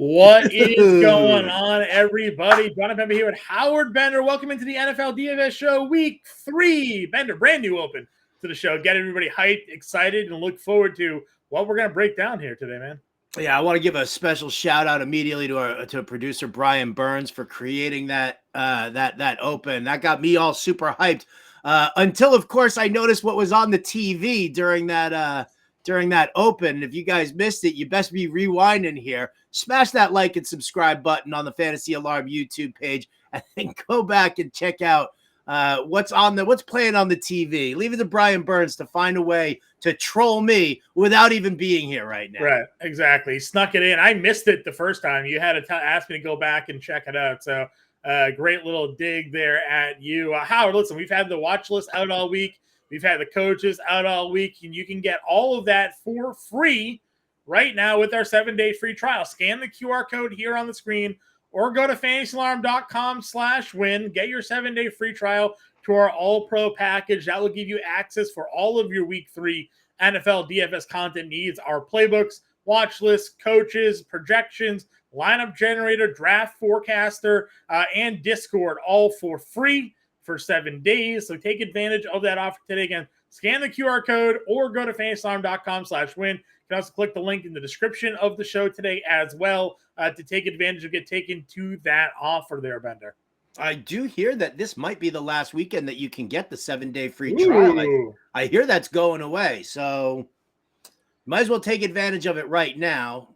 What is going on, everybody? John Impemba here with Howard Bender. Welcome into the NFL DFS show, week 3. Bender, brand new open to the show. Get everybody hyped, excited, and look forward to what we're going to break down here today, man. Yeah, I want to give a special shout out immediately to producer Brian Burns for creating that open. That got me all super hyped. Until, of course, I noticed what was on the TV during that open. If you guys missed it, you best be rewinding here. Smash that like and subscribe button on the Fantasy Alarm YouTube page, and then go back and check out what's playing on the TV. Leave it to Brian Burns to find a way to troll me without even being here right now. Right, exactly. He snuck it in. I missed it the first time. You had to ask me to go back and check it out. So great little dig there at you. Howard, listen, we've had the watch list out all week. We've had the coaches out all week, and you can get all of that for free right now with our 7-day free trial. Scan the QR code here on the screen or go to fantasyalarm.com/win. Get your 7-day free trial to our all-pro package. That will give you access for all of your week 3 NFL DFS content needs. Our playbooks, watch lists, coaches, projections, lineup generator, draft forecaster, and Discord, all for free for 7 days. So take advantage of that offer today. Again, scan the QR code or go to fantasyalarm.com/win. You can also click the link in the description of the show today as well to take advantage of get taken to that offer there, Bender. I do hear that this might be the last weekend that you can get the 7-day free trial. I hear that's going away. So might as well take advantage of it right now.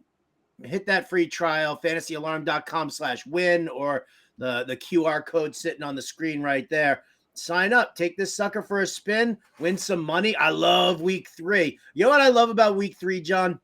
Hit that free trial, fantasyalarm.com/win, or the QR code sitting on the screen right there. Sign up, take this sucker for a spin, win some money. I love week 3. You know what I love about week 3, John?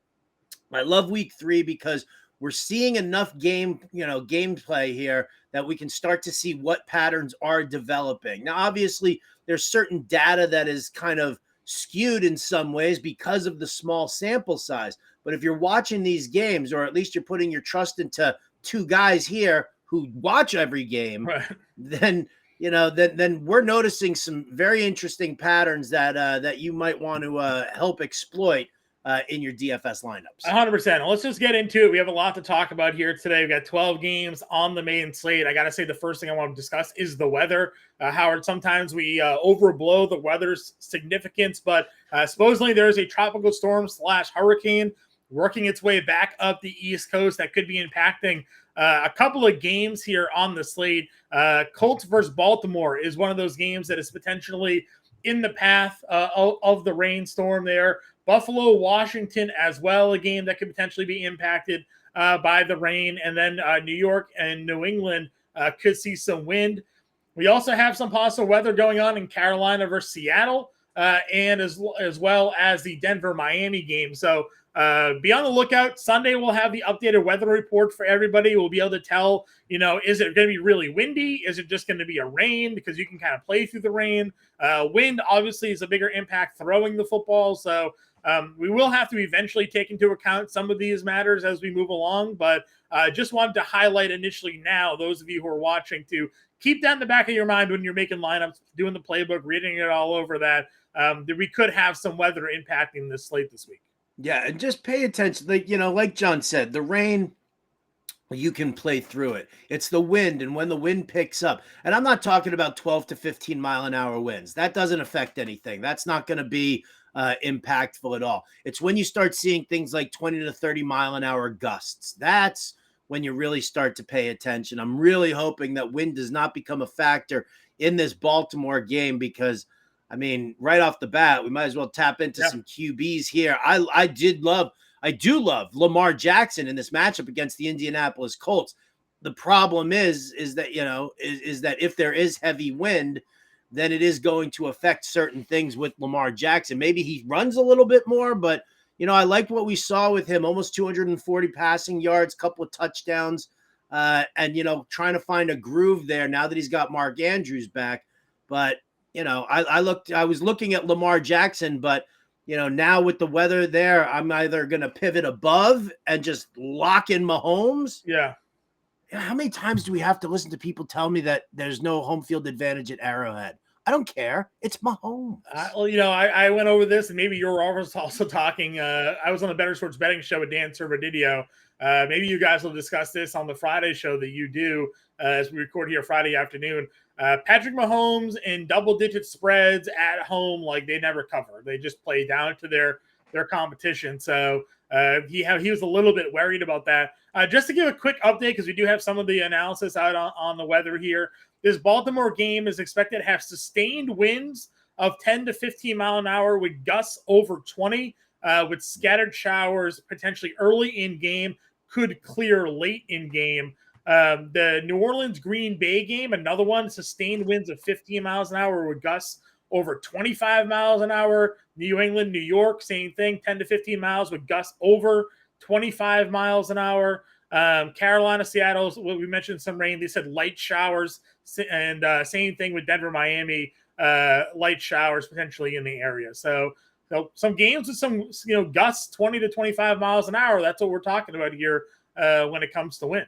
I love week 3 because we're seeing enough gameplay here that we can start to see what patterns are developing. Now, obviously, there's certain data that is kind of skewed in some ways because of the small sample size. But if you're watching these games, or at least you're putting your trust into 2 guys here who watch every game, right, then we're noticing some very interesting patterns that you might want to help exploit in your DFS lineups. 100%. Let's just get into it. We have a lot to talk about here today. We've got 12 games on the main slate. I got to say the first thing I want to discuss is the weather. Howard, sometimes we overblow the weather's significance, but supposedly there is a tropical storm / hurricane working its way back up the East Coast that could be impacting a couple of games here on the slate. Colts versus Baltimore is one of those games that is potentially in the path of the rainstorm there. Buffalo, Washington as well, a game that could potentially be impacted by the rain. And then New York and New England could see some wind. We also have some possible weather going on in Carolina versus Seattle, and as well as the Denver-Miami game. So be on the lookout. Sunday we'll have the updated weather report for everybody. We'll be able to tell, is it going to be really windy? Is it just going to be a rain? Because you can kind of play through the rain. Wind obviously is a bigger impact throwing the football. So we will have to eventually take into account some of these matters as we move along. But just wanted to highlight initially now, those of you who are watching, to keep that in the back of your mind when you're making lineups, doing the playbook, reading it all over that we could have some weather impacting this slate this week. Yeah, and just pay attention. Like John said, the rain, you can play through it. It's the wind, and when the wind picks up, and I'm not talking about 12 to 15 mile an hour winds. That doesn't affect anything. That's not going to be impactful at all. It's when you start seeing things like 20 to 30 mile an hour gusts. That's when you really start to pay attention. I'm really hoping that wind does not become a factor in this Baltimore game, because right off the bat, we might as well tap into some QBs here. I do love Lamar Jackson in this matchup against the Indianapolis Colts. The problem is that if there is heavy wind, then it is going to affect certain things with Lamar Jackson. Maybe he runs a little bit more, but I liked what we saw with him, almost 240 passing yards, couple of touchdowns, and trying to find a groove there now that he's got Mark Andrews back. But I was looking at Lamar Jackson, but now with the weather there, I'm either going to pivot above and just lock in Mahomes. Yeah. How many times do we have to listen to people tell me that there's no home field advantage at Arrowhead? I don't care. It's Mahomes. I went over this, and maybe you were also talking. I was on the Better Sports Betting Show with Dan Servadidio. Maybe you guys will discuss this on the Friday show that you do as we record here Friday afternoon. Patrick Mahomes in double-digit spreads at home, like they never cover. They just play down to their competition. So he was a little bit worried about that. Just to give a quick update, because we do have some of the analysis out on the weather here. This Baltimore game is expected to have sustained winds of 10 to 15 mile an hour with gusts over 20, with scattered showers potentially early in game, could clear late in game. The New Orleans Green Bay game, another one, sustained winds of 15 miles an hour with gusts over 25 miles an hour. New England, New York, same thing, 10 to 15 miles with gusts over 25 miles an hour. Carolina, Seattle, we mentioned some rain. They said light showers, and same thing with Denver, Miami, light showers potentially in the area. So some games with some gusts 20 to 25 miles an hour. That's what we're talking about here when it comes to wind.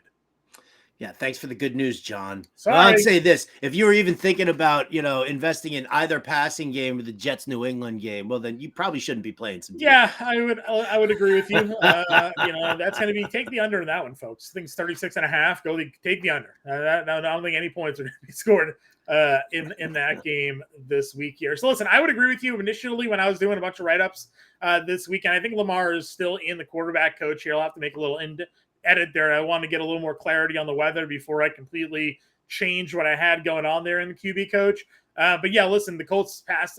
Yeah, thanks for the good news, John. Sorry. Well, I'd say this. If you were even thinking about, investing in either passing game or the Jets New England game, well, then you probably shouldn't be playing some. Yeah, I would agree with you. That's going to be take the under in that one, folks. I think it's 36.5. Take the under. I don't think any points are going to be scored in that game this week here. So listen, I would agree with you initially when I was doing a bunch of write-ups this weekend. I think Lamar is still in the quarterback coach here. I'll have to make a little edit there. I want to get a little more clarity on the weather before I completely change what I had going on there in the QB coach. But yeah, listen, the Colts pass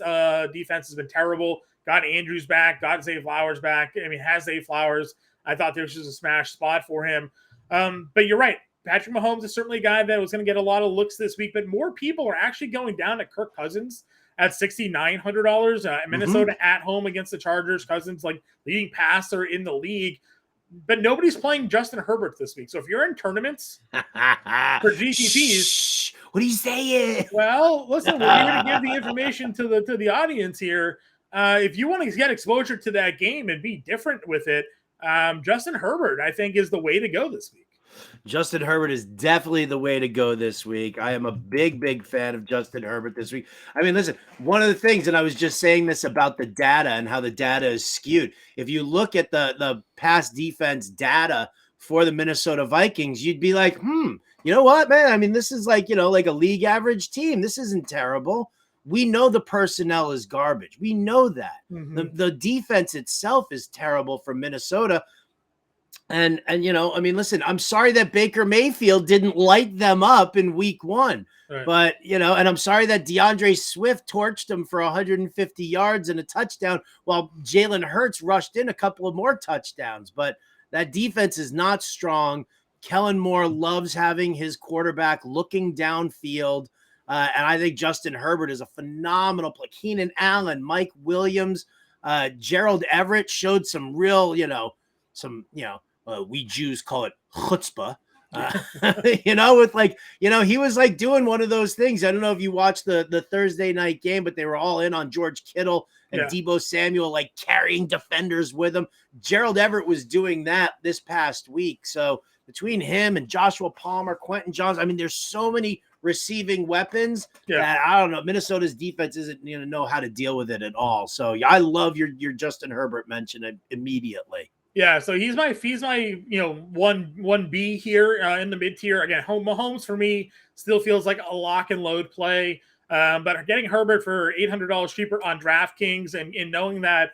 defense has been terrible. Got Andrews back, got Zay Flowers back. Has Zay Flowers. I thought this was a smash spot for him. But you're right. Patrick Mahomes is certainly a guy that was going to get a lot of looks this week, but more people are actually going down to Kirk Cousins at $6,900. Minnesota at home against the Chargers. Cousins, like leading passer in the league. But nobody's playing Justin Herbert this week. So if you're in tournaments for GPPs, what are you saying? Well, listen, we're here to give the information to the audience here. If you want to get exposure to that game and be different with it, Justin Herbert, I think, is the way to go this week. Justin Herbert is definitely the way to go this week. I am a big fan of Justin Herbert this week. Listen, one of the things, and I was just saying this about the data and how the data is skewed. If you look at the pass defense data for the Minnesota Vikings, you'd be like, you know what, man? This is like a league average team. This isn't terrible. We know the personnel is garbage. We know that. Mm-hmm. The defense itself is terrible for Minnesota. And listen, I'm sorry that Baker Mayfield didn't light them up in week 1, right. But, and I'm sorry that DeAndre Swift torched them for 150 yards and a touchdown while Jalen Hurts rushed in a couple of more touchdowns. But that defense is not strong. Kellen Moore loves having his quarterback looking downfield. And I think Justin Herbert is a phenomenal play. Keenan Allen, Mike Williams, Gerald Everett showed some real, we Jews call it chutzpah, he was like doing one of those things. I don't know if you watched the Thursday night game, but they were all in on George Kittle and Deebo Samuel, like carrying defenders with him. Gerald Everett was doing that this past week. So between him and Joshua Palmer, Quentin Johnson, there's so many receiving weapons that I don't know. Minnesota's defense isn't going to know how to deal with it at all. So I love your Justin Herbert mention immediately. Yeah, so he's my 1B here in the mid tier. Again, Mahomes for me still feels like a lock and load play, but getting Herbert for $800 cheaper on DraftKings and knowing that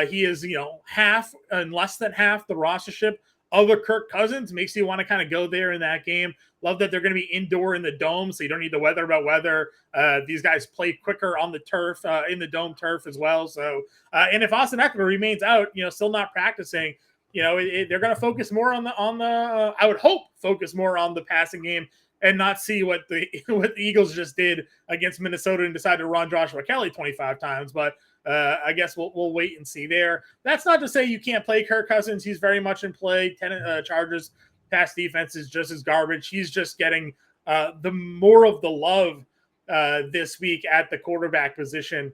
he is half and less than half the rostership of a Kirk Cousins makes you want to kind of go there in that game. Love that they're going to be indoor in the dome, so you don't need to weather about weather. These guys play quicker on the turf, in the dome turf as well. So, and if Austin Eckler remains out, still not practicing, they're going to focus more on the. I would hope focus more on the passing game and not see what the Eagles just did against Minnesota and decided to run Joshua Kelly 25 times. But I guess we'll wait and see there. That's not to say you can't play Kirk Cousins. He's very much in play. Chargers pass defense is just as garbage. He's just getting the more of the love this week at the quarterback position.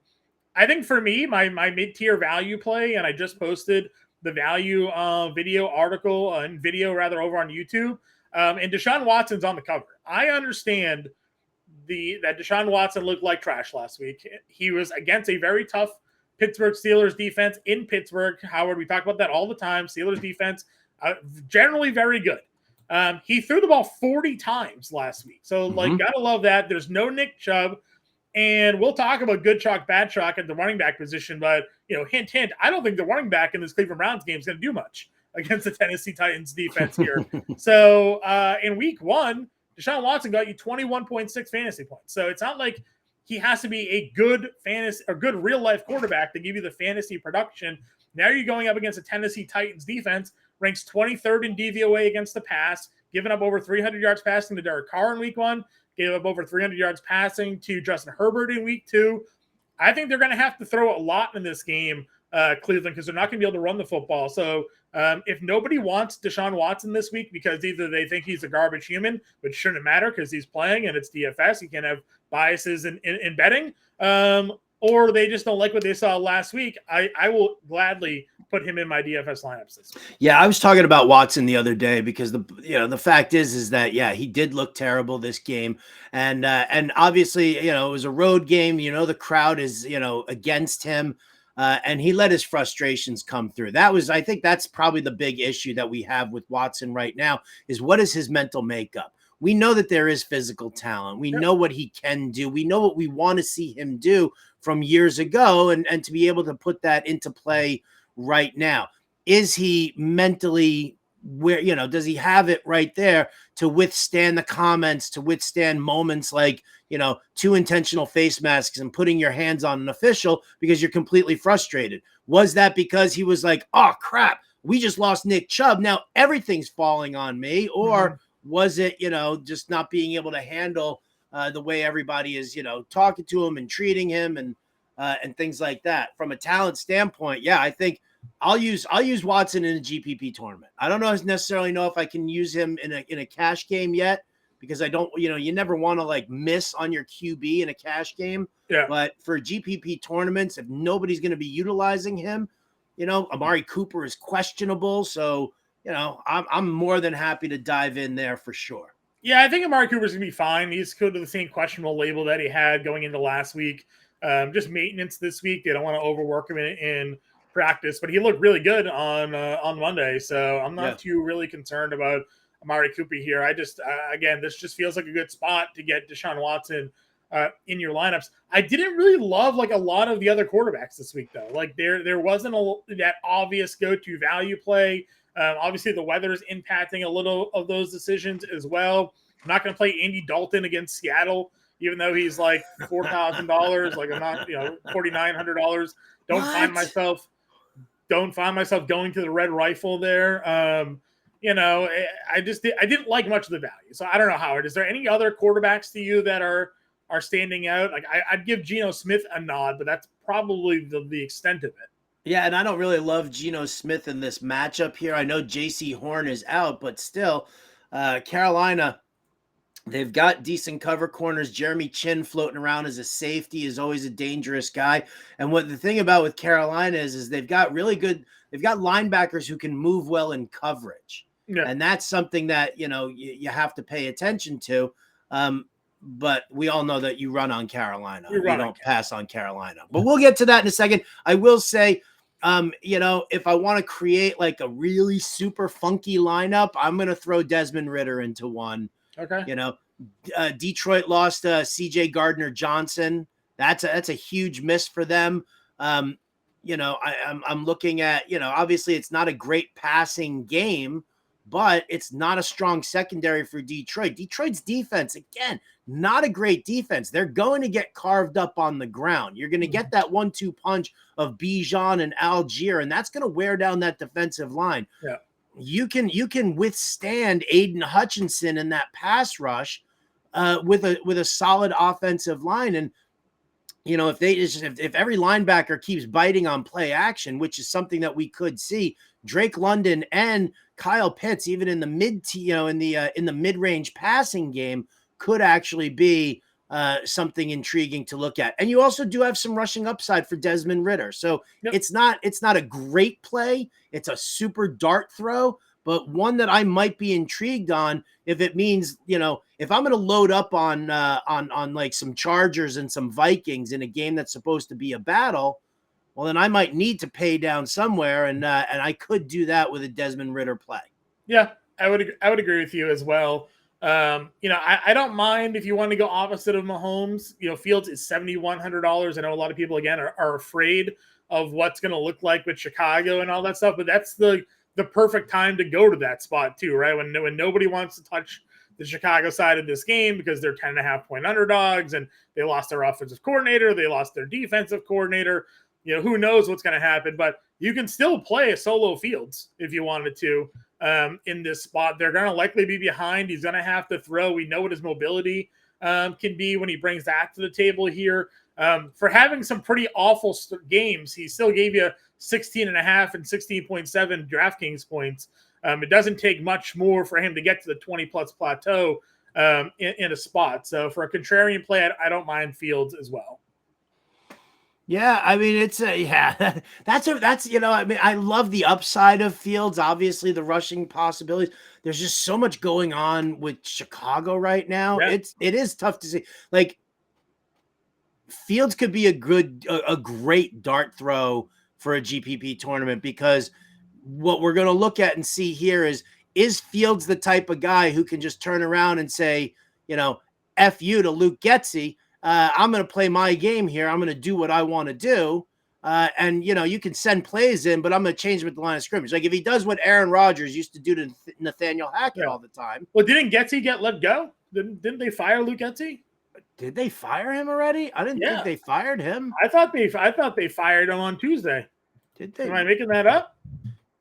I think for me, my mid-tier value play, and I just posted the value video article and video rather over on YouTube. And Deshaun Watson's on the cover. I understand that Deshaun Watson looked like trash last week. He was against a very tough Pittsburgh Steelers defense in Pittsburgh. Howard, we talk about that all the time. Steelers defense, generally very good. He threw the ball 40 times last week. So, gotta love that. There's no Nick Chubb. And we'll talk about good chalk, bad chalk at the running back position. But, hint, hint, I don't think the running back in this Cleveland Browns game is going to do much against the Tennessee Titans defense here. So, in week 1, Deshaun Watson got you 21.6 fantasy points. So, it's not like he has to be a good fantasy or good real life quarterback to give you the fantasy production. Now you're going up against a Tennessee Titans defense, ranks 23rd in DVOA against the pass, giving up over 300 yards passing to Derek Carr in week 1, gave up over 300 yards passing to Justin Herbert in week 2. I think they're going to have to throw a lot in this game, Cleveland, because they're not going to be able to run the football. So if nobody wants Deshaun Watson this week because either they think he's a garbage human, which shouldn't matter because he's playing and it's DFS, you can't have biases in betting, or they just don't like what they saw last week, I will gladly put him in my DFS lineups this week. Yeah, I was talking about Watson the other day because the fact is that he did look terrible this game, and obviously it was a road game. The crowd is against him, and he let his frustrations come through. I think that's probably the big issue that we have with Watson right now is what is his mental makeup. We know that there is physical talent. We know what he can do. We know what we want to see him do from years ago, and to be able to put that into play right now. Is he mentally does he have it right there to withstand the comments, to withstand moments like, 2 intentional face masks and putting your hands on an official because you're completely frustrated? Was that because he was like, oh crap, we just lost Nick Chubb, now everything's falling on me? Or was it, just not being able to handle the way everybody is, talking to him and treating him and things like that? From a talent standpoint, I think I'll use Watson in a GPP tournament. I don't necessarily know if I can use him in a cash game yet, because I don't, you never want to miss on your QB in a cash game. Yeah. But for GPP tournaments, if nobody's going to be utilizing him, Amari Cooper is questionable. So, I'm more than happy to dive in there for sure. Yeah, I think Amari Cooper's going to be fine. He's going to the same questionable label that he had going into last week. Just maintenance this week. They don't want to overwork him in practice, but he looked really good on Monday. So I'm not too really concerned about Amari Cooper here. I just, again, this just feels like a good spot to get Deshaun Watson in your lineups. I didn't really love a lot of the other quarterbacks this week, though. There wasn't that obvious go-to value play. Obviously, the weather is impacting a little of those decisions as well. I'm not going to play Andy Dalton against Seattle, even though he's $4,000. I'm not, $4,900. Don't find myself going to the red rifle there. I didn't like much of the value. So I don't know, Howard. Is there any other quarterbacks to you that are standing out? I'd give Geno Smith a nod, but that's probably the extent of it. Yeah, and I don't really love Geno Smith in this matchup here. I know J.C. Horn is out, but still, Carolina, they've got decent cover corners. Jeremy Chin floating around as a safety is always a dangerous guy. And what the thing about with Carolina is they've got they've got linebackers who can move well in coverage. Yeah. And that's something that, you have to pay attention to. But we all know that you run on Carolina. You don't pass on Carolina. But we'll get to that in a second. I will say, if I want to create a really super funky lineup, I'm going to throw Desmond Ridder into one. Okay. Detroit lost CJ Gardner-Johnson. That's a huge miss for them. I'm looking at, obviously it's not a great passing game, but it's not a strong secondary for Detroit. Detroit's defense, again, not a great defense. They're going to get carved up on the ground. You're going to get that 1-2 punch of Bijan and Algier, and that's going to wear down that defensive line. Yeah. You can withstand Aiden Hutchinson in that pass rush with a solid offensive line. And if every linebacker keeps biting on play action, which is something that we could see, Drake London and Kyle Pitts, even in the in the mid-range passing game, could actually be something intriguing to look at. And you also do have some rushing upside for Desmond Ridder. So it's not a great play. It's a super dart throw, but one that I might be intrigued on if it means, if I'm going to load up on like some Chargers and some Vikings in a game that's supposed to be a battle, well, then I might need to pay down somewhere, and I could do that with a Desmond Ridder play. Yeah, I would agree with you as well. I don't mind if you want to go opposite of Mahomes. Fields is $7,100. I know a lot of people again are afraid of what's going to look like with Chicago and all that stuff, but that's the perfect time to go to that spot too, right? When nobody wants to touch the Chicago side of this game because they're 10.5-point underdogs and they lost their offensive coordinator, they lost their defensive coordinator. Who knows what's going to happen, but you can still play a solo Fields if you wanted to in this spot. They're going to likely be behind. He's going to have to throw. We know what his mobility can be when he brings that to the table here. For having some pretty awful games, he still gave you 16.5 and 16.7 DraftKings points. It doesn't take much more for him to get to the 20-plus plateau in a spot. So for a contrarian play, I don't mind Fields as well. Yeah, I mean, that's I love the upside of Fields. Obviously, the rushing possibilities. There's just so much going on with Chicago right now. Yeah. It is tough to see. Like, Fields could be a great dart throw for a GPP tournament, because what we're going to look at and see here is Fields the type of guy who can just turn around and say, F you to Luke Getsy. I'm going to play my game here. I'm going to do what I want to do. And you can send plays in, but I'm going to change them at the line of scrimmage. Like if he does what Aaron Rodgers used to do to Nathaniel Hackett all the time. Well, didn't Getsy get let go? Didn't they fire Luke Getsy? Did they fire him already? I didn't think they fired him. I thought they fired him on Tuesday. Did they? Am I making that up?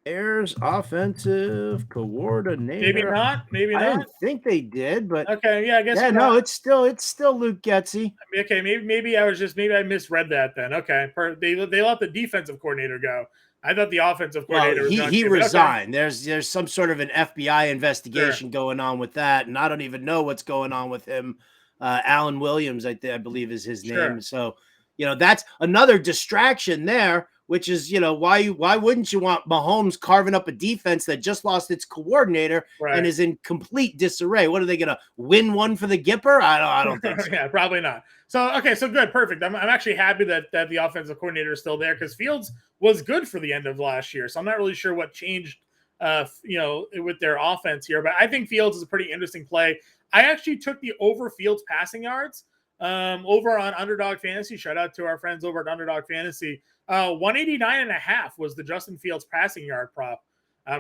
Bears offensive coordinator. Maybe not. I didn't think they did, but okay, yeah, I guess. Yeah, no, it's still Luke Getsy. Okay, maybe I misread that then. Okay, they let the defensive coordinator go. I thought the offensive coordinator. He resigned. Okay. There's some sort of an FBI investigation going on with that, and I don't even know what's going on with him. Alan Williams, I believe, is his name. So, that's another distraction there. Which is, why wouldn't you want Mahomes carving up a defense that just lost its coordinator and is in complete disarray? What are they going to win one for the Gipper? I don't think so. Yeah, probably not. So good, perfect. I'm actually happy that the offensive coordinator is still there, because Fields was good for the end of last year. So I'm not really sure what changed, with their offense here. But I think Fields is a pretty interesting play. I actually took the over Fields passing yards over on Underdog Fantasy. Shout out to our friends over at Underdog Fantasy. 189.5 was the Justin Fields passing yard prop.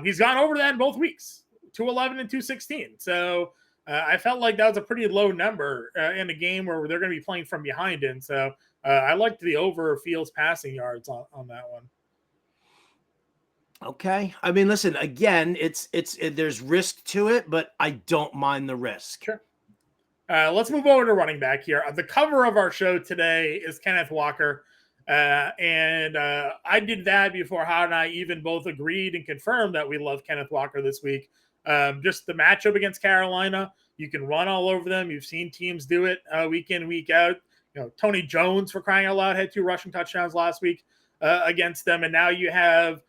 He's gone over that in both weeks, 211 and 216. So I felt like that was a pretty low number in a game where they're going to be playing from behind in. So I liked the over Fields passing yards on that one. Okay. I mean, listen, again, there's risk to it, but I don't mind the risk. Sure. Let's move over to running back here. The cover of our show today is Kenneth Walker. And I did that before Howard and I even both agreed and confirmed that we love Kenneth Walker this week. Just the matchup against Carolina, you can run all over them. You've seen teams do it week in, week out. Tony Jones, for crying out loud, had 2 rushing touchdowns last week against them. And now you have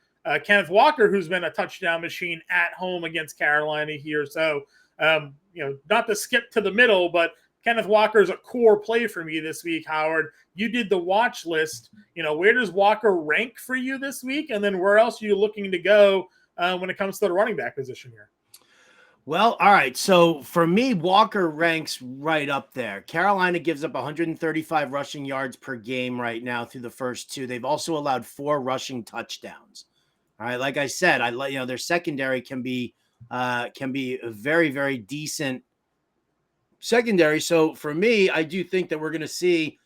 Kenneth Walker, who's been a touchdown machine at home against Carolina here. So, not to skip to the middle, but Kenneth Walker is a core play for me this week, Howard. You did the watch list. Where does Walker rank for you this week? And then where else are you looking to go when it comes to the running back position here? Well, all right. So for me, Walker ranks right up there. Carolina gives up 135 rushing yards per game right now through the first 2. They've also allowed 4 rushing touchdowns. All right. Like I said, their secondary can be a very, very decent secondary. So for me, I do think that we're going to see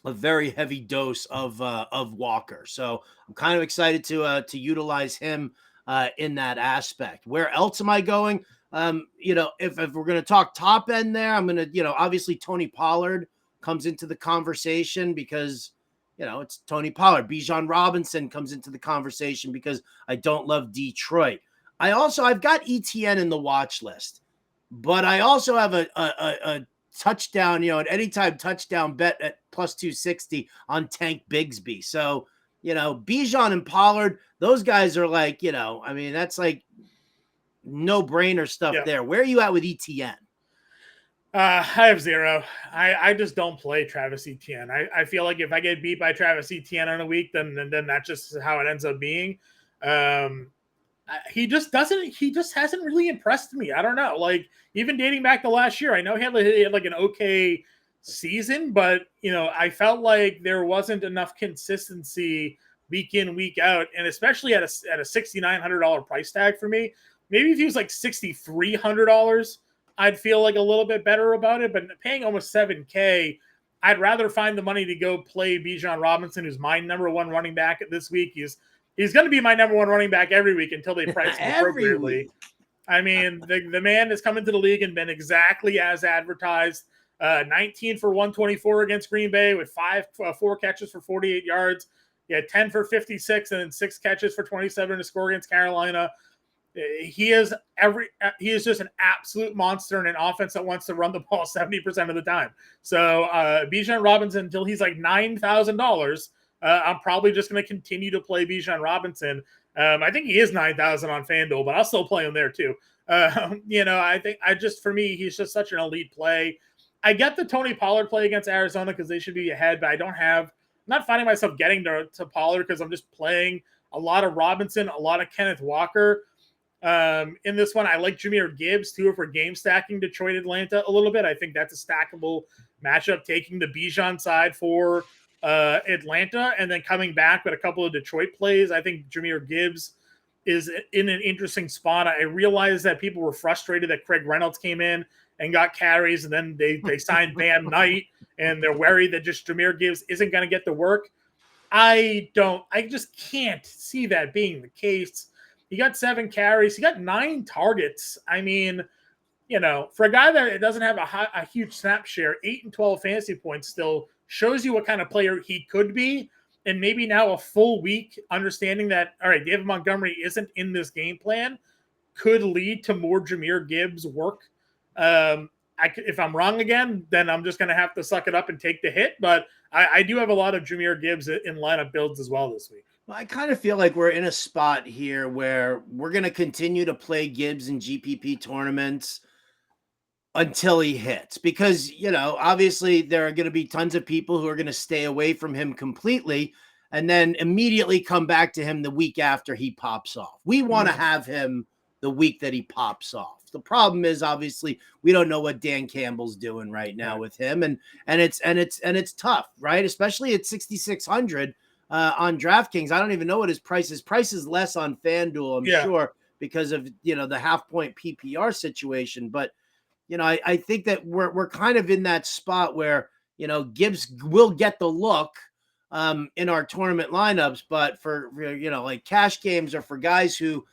a very heavy dose of Walker. So I'm kind of excited to utilize him in that aspect. Where else am I going? If we're going to talk top end there, I'm going to, obviously Tony Pollard comes into the conversation because, it's Tony Pollard. Bijan Robinson comes into the conversation because I don't love Detroit. I've got ETN in the watch list. But I also have a touchdown, an anytime touchdown bet at plus 260 on Tank Bigsby. So, Bijan and Pollard, those guys are like, that's like no-brainer stuff there. Where are you at with ETN? I have 0. I just don't play Travis Etienne. I feel like if I get beat by Travis Etienne in a week, then that's just how it ends up being. He just hasn't really impressed me. I don't know. Like, even dating back to last year, I know he had like an okay season, but I felt like there wasn't enough consistency week in, week out, and especially at a $6,900 price tag for me. Maybe if he was like $6,300, I'd feel like a little bit better about it, but paying almost $7K, I'd rather find the money to go play Bijan Robinson, who's my number 1 running back this week. He's going to be my number 1 running back every week until they price him appropriately. I mean, the man has come into the league and been exactly as advertised. 19 for 124 against Green Bay with 4 catches for 48 yards. He had 10 for 56 and then 6 catches for 27 to score against Carolina. He is just an absolute monster in an offense that wants to run the ball 70% of the time. So Bijan Robinson, until he's like $9,000, I'm probably just going to continue to play Bijan Robinson. I think he is 9,000 on FanDuel, but I'll still play him there too. For me, he's just such an elite play. I get the Tony Pollard play against Arizona because they should be ahead, but I'm not finding myself getting to Pollard because I'm just playing a lot of Robinson, a lot of Kenneth Walker. In this one, I like Jahmyr Gibbs too for game stacking Detroit Atlanta a little bit. I think that's a stackable matchup, taking the Bijan side for Atlanta and then coming back with a couple of Detroit plays. I think Jahmyr Gibbs is in an interesting spot. I realized that people were frustrated that Craig Reynolds came in and got carries, and then they signed Bam Knight, and they're worried that just Jahmyr Gibbs isn't going to get the work. I just can't see that being the case. He got 7 carries. He got 9 targets. I mean, for a guy that doesn't have a huge snap share, 8 and 12 fantasy points still shows you what kind of player he could be. And maybe now a full week understanding that, all right, David Montgomery isn't in this game plan could lead to more Jahmyr Gibbs work. If I'm wrong again, then I'm just going to have to suck it up and take the hit. But I do have a lot of Jahmyr Gibbs in lineup builds as well this week. Well, I kind of feel like we're in a spot here where we're going to continue to play Gibbs in GPP tournaments until he hits, because, obviously there are going to be tons of people who are going to stay away from him completely and then immediately come back to him the week after he pops off. We want to have him the week that he pops off. The problem is, obviously, we don't know what Dan Campbell's doing right now with him, and it's tough, right? Especially at 6,600 on DraftKings. I don't even know what his price is. Price is less on FanDuel, I'm sure, because of the half-point PPR situation. But I think that we're kind of in that spot where Gibbs will get the look in our tournament lineups, but for like cash games or for guys who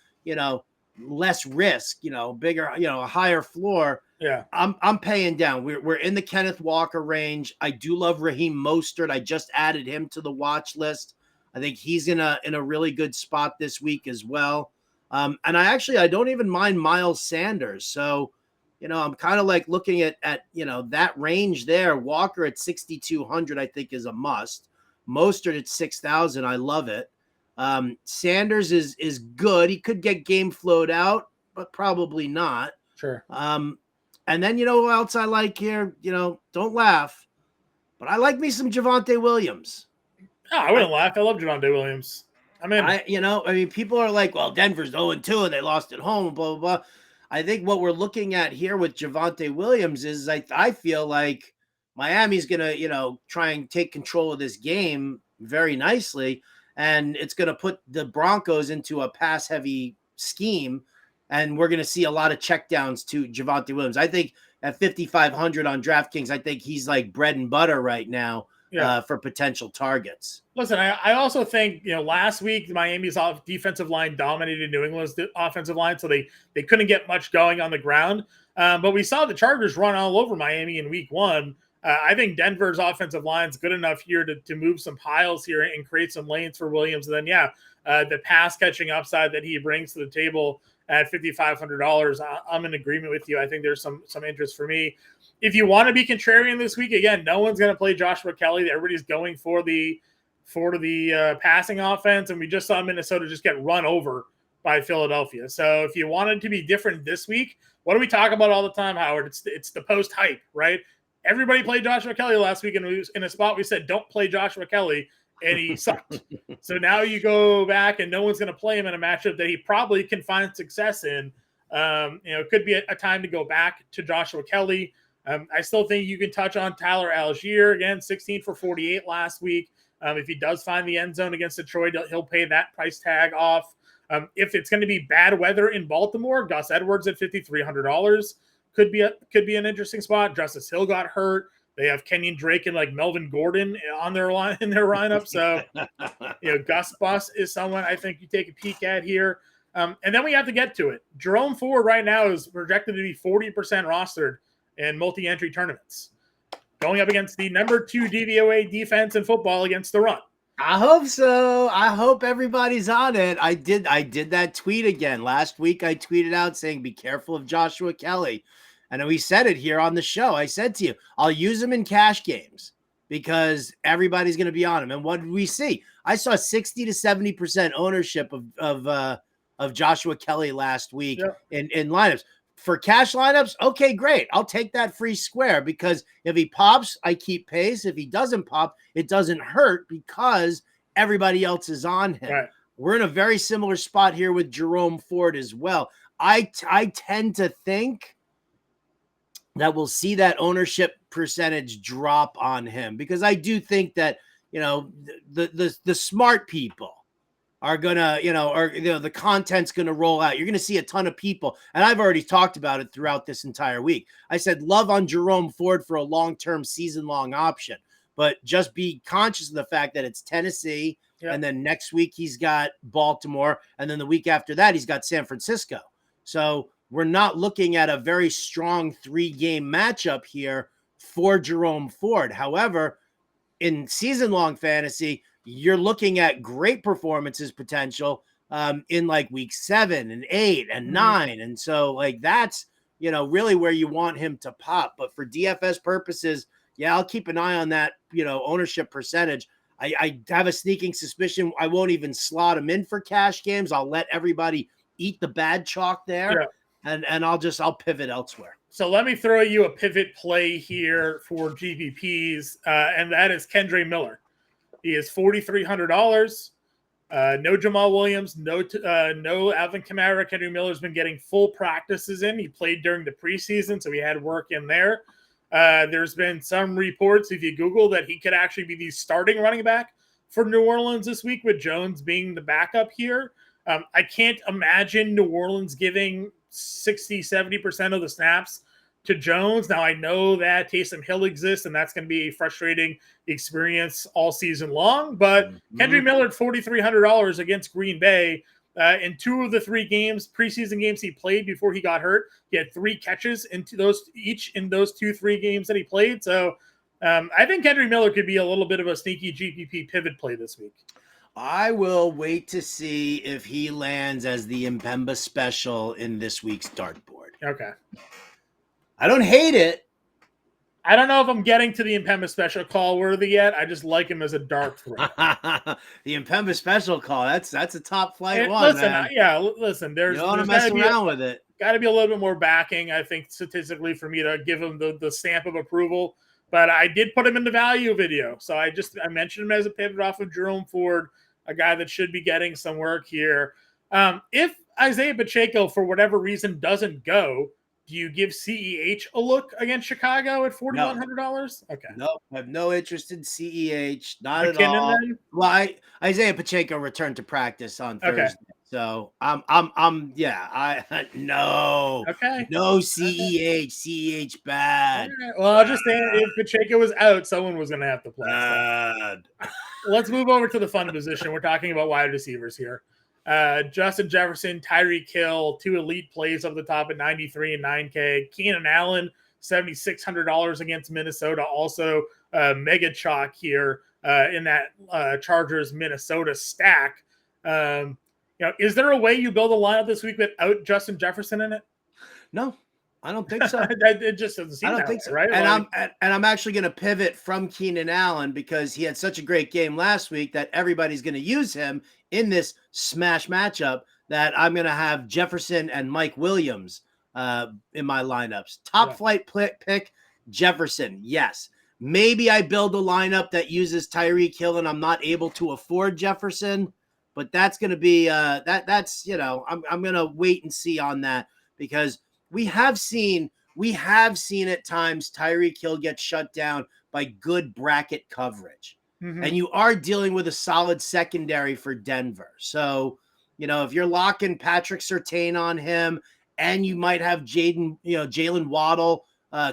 less risk, bigger, a higher floor. Yeah, I'm paying down. We're in the Kenneth Walker range. I do love Raheem Mostert. I just added him to the watch list. I think he's in a really good spot this week as well. And I don't even mind Miles Sanders. So, I'm kind of like looking at that range there. Walker at 6,200, I think, is a must. Mostert at 6,000, I love it. Sanders is good. He could get game flowed out, but probably not. Sure. And then, who else I like here? Don't laugh, but I like me some Javonte Williams. Oh, I wouldn't laugh. I love Javonte Williams. People are like, well, Denver's 0-2 and they lost at home, blah, blah, blah. I think what we're looking at here with Javonte Williams is I feel like Miami's going to, try and take control of this game very nicely. And it's going to put the Broncos into a pass-heavy scheme, and we're going to see a lot of checkdowns to Javonte Williams. I think at 5,500 on DraftKings, I think he's like bread and butter right now for potential targets. Listen, I also think, last week, Miami's defensive line dominated New England's offensive line, so they couldn't get much going on the ground. But we saw the Chargers run all over Miami in week 1. I think Denver's offensive line is good enough here to move some piles here and create some lanes for Williams. And then, the pass catching upside that he brings to the table at $5,500, I'm in agreement with you. I think there's some interest for me. If you want to be contrarian this week, again, no one's going to play Joshua Kelly. Everybody's going for the passing offense, and we just saw Minnesota just get run over by Philadelphia. So if you wanted to be different this week, what do we talk about all the time, Howard? It's the post hype, right? Everybody played Joshua Kelly last week, and we was in a spot we said don't play Joshua Kelly, and he sucked. So now you go back, and no one's going to play him in a matchup that he probably can find success in. It could be a time to go back to Joshua Kelly. I still think you can touch on Tyler Algier again, 16 for 48 last week. If he does find the end zone against Detroit, he'll pay that price tag off. If it's going to be bad weather in Baltimore, Gus Edwards at $5,300 could be an interesting spot. Justice Hill got hurt. They have Kenyon Drake and like Melvin Gordon on their line in their lineup. So, Gus Bus is someone I think you take a peek at here. And then we have to get to it. Jerome Ford right now is projected to be 40% rostered in multi-entry tournaments, going up against the number 2 DVOA defense in football against the run. I hope so. I hope everybody's on it. I did that tweet again. Last week I tweeted out saying, be careful of Joshua Kelly. And we said it here on the show. I said to you, I'll use him in cash games because everybody's going to be on him. And what did we see? I saw 60 to 70% ownership of Joshua Kelly last week in lineups. For cash lineups, okay, great. I'll take that free square because if he pops, I keep pace. If he doesn't pop, it doesn't hurt because everybody else is on him. Right. We're in a very similar spot here with Jerome Ford as well. I tend to think that we'll see that ownership percentage drop on him because I do think that, the smart people are gonna, the content's gonna roll out. You're gonna see a ton of people, and I've already talked about it throughout this entire week. I said love on Jerome Ford for a long-term, season-long option, but just be conscious of the fact that it's Tennessee, and then next week he's got Baltimore, and then the week after that he's got San Francisco. So we're not looking at a very strong 3-game matchup here for Jerome Ford. However, in season-long fantasy, you're looking at great performances potential in like week 7 and 8 and 9. And so like, that's, really where you want him to pop. But for DFS purposes, I'll keep an eye on that, ownership percentage. I have a sneaking suspicion I won't even slot him in for cash games. I'll let everybody eat the bad chalk there. And I'll pivot elsewhere. So let me throw you a pivot play here for GPPs. And that is Kendre Miller. He is $4,300. No Jamal Williams, no Alvin Kamara. Kendre Miller's been getting full practices in. He played during the preseason, so he had work in there. There's been some reports, if you Google, that he could actually be the starting running back for New Orleans this week, with Jones being the backup here. I can't imagine New Orleans giving 60, 70% of the snaps to Jones. Now, I know that Taysom Hill exists, and that's going to be a frustrating experience all season long. But Kendre Miller at $4,300 against Green Bay. In 2 of the 3 preseason games he played before he got hurt, he had 3 catches in those 2-3 games that he played. So I think Kendre Miller could be a little bit of a sneaky GPP pivot play this week. I will wait to see if he lands as the Impemba special in this week's dartboard. Okay. I don't hate it. I don't know if I'm getting to the Impemba special call worthy yet. I just like him as a dart throw. The Impemba special call. That's a top flight one. Listen. There's you don't want to mess around with it. Got to be a little bit more backing, I think, statistically, for me to give him the stamp of approval. But I did put him in the value video, so I mentioned him as a pivot off of Jerome Ford, a guy that should be getting some work here. If Isaiah Pacheco, for whatever reason, doesn't go, do you give CEH a look against Chicago at $4,100? Okay. No, I have no interest in CEH. Not at all. Then? Well, Isaiah Pacheco returned to practice on Thursday. Okay. So no. Okay. No CEH. CEH bad. Right. Well, I'll just say if Pacheco was out, someone was going to have to play. Let's move over to the fun position. We're talking about wide receivers here. Justin Jefferson, Tyreek Hill, 2 elite plays up the top at 93 and 9K. Keenan Allen, $7,600 against Minnesota. Also, mega chalk here in that Chargers Minnesota stack. Is there a way you build a lineup this week without Justin Jefferson in it? No, I don't think so. It just doesn't seem that way, right? And I'm actually going to pivot from Keenan Allen because he had such a great game last week that everybody's going to use him in this smash matchup that I'm going to have Jefferson and Mike Williams in my lineups. Top flight pick, Jefferson. Yes. Maybe I build a lineup that uses Tyreek Hill and I'm not able to afford Jefferson, but that's going to be that's, you know, I'm going to wait and see on that, because we have seen at times Tyreek Hill get shut down by good bracket coverage. Mm-hmm. And you are dealing with a solid secondary for Denver. So, you know, if you're locking Patrick Surtain on him, and you might have Jalen Waddle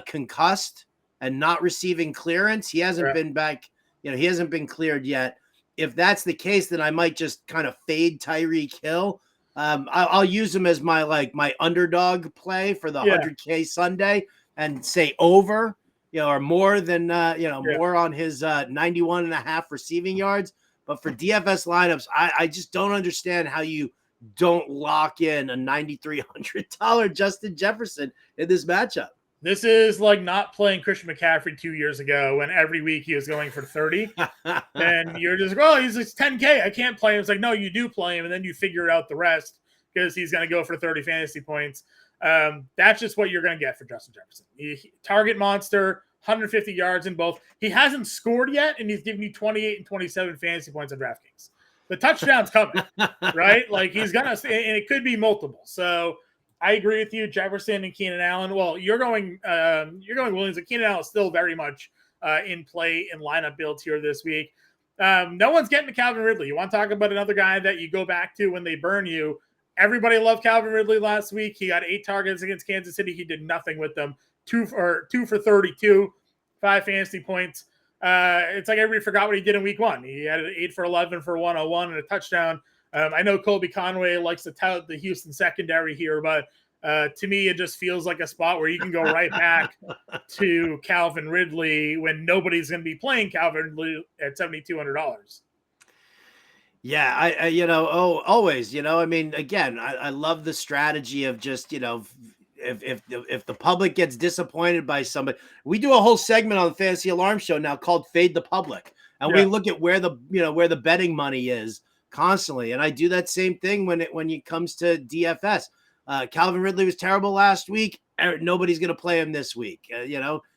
concussed and not receiving clearance, he hasn't been back, you know, he hasn't been cleared yet. If that's the case, then I might just kind of fade Tyreek Hill. I'll use him as my underdog play for the 100K Sunday and say over, you know, or more than, more on his 91.5 receiving yards. But for DFS lineups, I just don't understand how you don't lock in a $9,300 Justin Jefferson in this matchup. This is like not playing Christian McCaffrey 2 years ago when every week he was going for 30. And you're just, he's like 10K. I can't play him. It's like, no, you do play him. And then you figure out the rest because he's going to go for 30 fantasy points. That's just what you're going to get for Justin Jefferson. Target monster, 150 yards in both. He hasn't scored yet, and he's giving you 28 and 27 fantasy points on DraftKings. The touchdown's coming, right? Like he's going to, and it could be multiple. So I agree with you, Jefferson and Keenan Allen. Well, you're going Williams, but Keenan Allen is still very much in play in lineup builds here this week. No one's getting to Calvin Ridley. You want to talk about another guy that you go back to when they burn you? Everybody loved Calvin Ridley last week. He got 8 targets against Kansas City. He did nothing with them. 2 for 32, 5 fantasy points. It's like everybody forgot what he did in week 1. He had 8 for 11 for 101 and a touchdown. I know Colby Conway likes to tout the Houston secondary here, but to me, it just feels like a spot where you can go right back to Calvin Ridley when nobody's going to be playing Calvin Ridley at $7,200. Yeah, always, I mean, again, I love the strategy of just, if the public gets disappointed by somebody, we do a whole segment on the Fantasy Alarm Show now called Fade the Public. And we look at where the betting money is constantly. And I do that same thing when it comes to DFS. Calvin Ridley was terrible last week. Nobody's going to play him this week.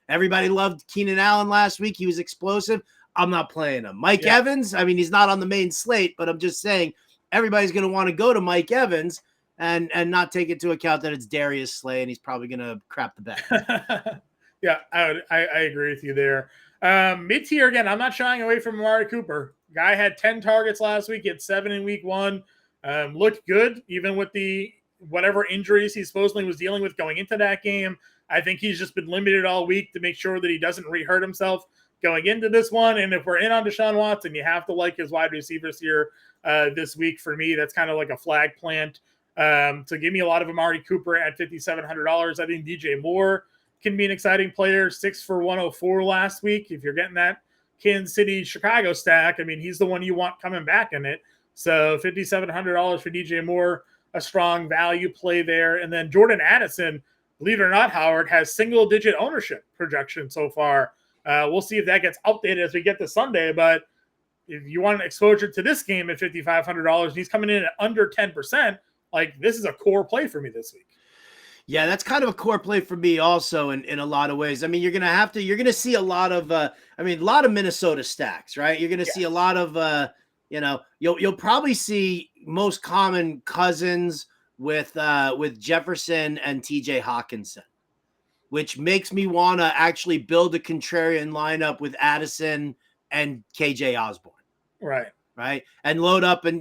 Everybody loved Keenan Allen last week. He was explosive. I'm not playing him. Mike Evans, I mean, he's not on the main slate, but I'm just saying everybody's going to want to go to Mike Evans and not take into account that it's Darius Slay and he's probably going to crap the bed. Yeah, I agree with you there. Mid-tier, again, I'm not shying away from Amari Cooper. Guy had 10 targets last week. He had 7 in week 1. Looked good, even with the whatever injuries he supposedly was dealing with going into that game. I think he's just been limited all week to make sure that he doesn't re-hurt himself going into this one. And if we're in on Deshaun Watson, you have to like his wide receivers here this week. For me, that's kind of like a flag plant. So give me a lot of Amari Cooper at $5,700. I think DJ Moore can be an exciting player. 6 for 104 last week. If you're getting that Kansas City Chicago stack, I mean, he's the one you want coming back in it. So $5,700 for DJ Moore, a strong value play there. And then Jordan Addison, believe it or not, Howard, has single-digit ownership projection so far. We'll see if that gets updated as we get to Sunday. But if you want an exposure to this game at $5,500, and he's coming in at under 10%, like this is a core play for me this week. Yeah, that's kind of a core play for me also in a lot of ways. I mean, you're going to see a lot of, a lot of Minnesota stacks, right? You're going to see a lot of, you'll probably see most common Cousins with Jefferson and TJ Hawkinson, which makes me want to actually build a contrarian lineup with Addison and KJ Osborne. Right. And load up and,